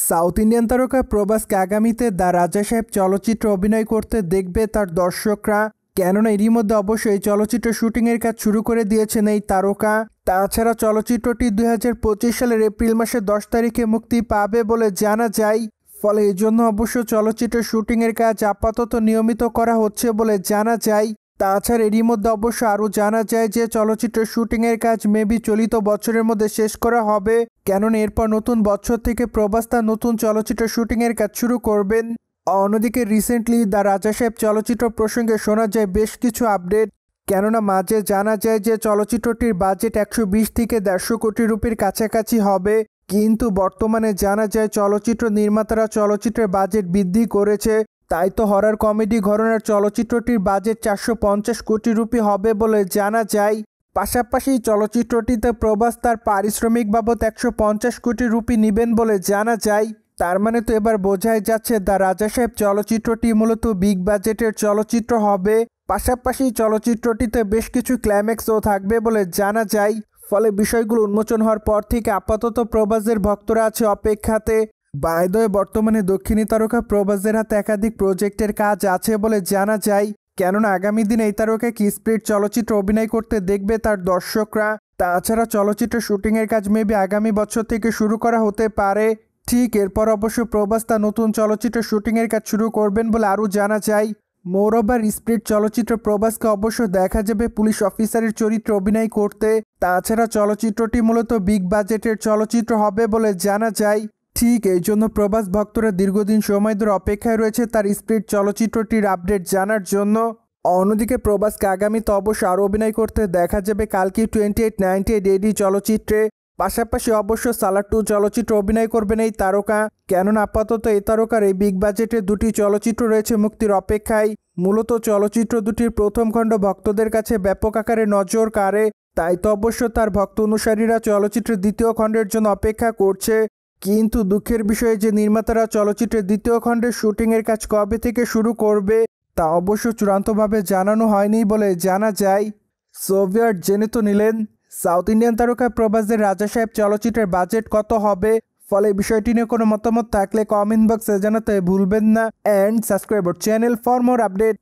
South Indian তারকা প্রভাসকে আগামীতে the রাজা সাহেব চলচ্চিত্রে অভিনয় করতে দেখবে তার দর্শকরা। কেননা এরই মধ্যে অবশ্যই চলচ্চিত্র শুটিংয়ের কাজ শুরু করে দিয়েছেন এই তারকা। তাছাড়া চলচ্চিত্রটি 2025 সালের এপ্রিল মাসের 10 তারিখে মুক্তি পাবে বলে জানা যায়। ফলে এই জন্য অবশ্য চলচ্চিত্রের শুটিংয়ের কাজ আপাতত নিয়মিত করা হচ্ছে বলে জানা যায়। তাছাড়া এরই মধ্যে অবশ্য আরও জানা যায় যে চলচ্চিত্রের শুটিংয়ের কাজ মেবি চলিত বছরের মধ্যে শেষ করা হবে, কেননা এরপর নতুন বছর থেকে প্রভাস তার নতুন চলচ্চিত্র শুটিংয়ের কাজ শুরু করবেন। অন্যদিকে রিসেন্টলি দ্য রাজা সাহেব চলচ্চিত্র প্রসঙ্গে শোনা যায় বেশ কিছু আপডেট। কেননা মাঝে জানা যায় যে চলচ্চিত্রটির বাজেট 120 থেকে 150 কোটি রুপির কাছাকাছি হবে, কিন্তু বর্তমানে জানা যায় চলচ্চিত্র নির্মাতারা চলচ্চিত্রের বাজেট বৃদ্ধি করেছে। তাই তো হরর কমেডি ঘরানার চলচ্চিত্রটির বাজেট 450 কোটি রুপি হবে বলে জানা যায়। পাশাপাশি চলচ্চিত্রটিতে প্রভাস তার পারিশ্রমিক বাবদ 150 কোটি রুপি নেবেন বলে জানা যায়। তার মানে তো এবার বোঝাই যাচ্ছে দ্য রাজা সাহেব চলচ্চিত্রটি মূলত বিগ বাজেটের চলচ্চিত্র হবে। পাশাপাশি চলচ্চিত্রটিতে বেশ কিছু ক্লাইম্যাক্সও থাকবে বলে জানা যায়। ফলে বিষয়গুলো উন্মোচন হওয়ার পর থেকে আপাতত প্রভাসের ভক্তরা আছে অপেক্ষাতে। বাই দ্য ওয়ে, বর্তমানে দক্ষিণী তারকা প্রভাসের হাতে একাধিক প্রজেক্টের কাজ আছে বলে জানা যায়। কেননা আগামী দিনে এই তারকাকে স্পিড চলচ্চিত্র অভিনয় করতে দেখবে তার দর্শকরা। তাছাড়া চলচ্চিত্র শুটিংয়ের কাজ মেবি আগামী বছর থেকে শুরু করা হতে পারে। ঠিক এরপর অবশ্য প্রভাস তার নতুন চলচ্চিত্র শুটিংয়ের কাজ শুরু করবেন বলে আরও জানা যায়। মোরওভার স্পিড চলচ্চিত্র প্রভাসকে অবশ্য দেখা যাবে পুলিশ অফিসারের চরিত্রে অভিনয় করতে। তাছাড়া চলচ্চিত্রটি মূলত বিগ বাজেটের চলচ্চিত্র হবে বলে জানা যায়। ঠিক এই জন্য প্রভাস ভক্তরা দীর্ঘদিন সময় ধরে অপেক্ষায় রয়েছে তার স্পিড চলচ্চিত্রটির আপডেট জানার জন্য। অন্যদিকে প্রভাসকে আগামীতে অবশ্য আরও অভিনয় করতে দেখা যাবে কালকি 2898 AD চলচ্চিত্রে। পাশাপাশি অবশ্য সালার 2 চলচ্চিত্র অভিনয় করবেন এই তারকা। কেননা আপাতত এই তারকার এই বিগ বাজেটের দুটি চলচ্চিত্র রয়েছে মুক্তির অপেক্ষায়। মূলত চলচ্চিত্র দুটির প্রথম খণ্ড ভক্তদের কাছে ব্যাপক আকারে নজর কাড়ে। তাই তো অবশ্য তার ভক্ত অনুসারীরা চলচ্চিত্রের দ্বিতীয় খণ্ডের জন্য অপেক্ষা করছে। কিন্তু দুঃখের বিষয়ে যে নির্মাতারা চলচ্চিত্রের দ্বিতীয় খণ্ডের শুটিংয়ের কাজ কবে থেকে শুরু করবে তা অবশ্য চূড়ান্তভাবে জানানো হয়নি বলে জানা যায়। সোভিয়েট জেনে তো নিলেন সাউথ ইন্ডিয়ান তারকা প্রভাসের রাজা সাহেব চলচ্চিত্রের বাজেট কত হবে। ফলে বিষয়টি নিয়ে কোনো মতামত থাকলে কমেন্ট বক্সে জানাতে ভুলবেন না। And subscribe our channel for more update.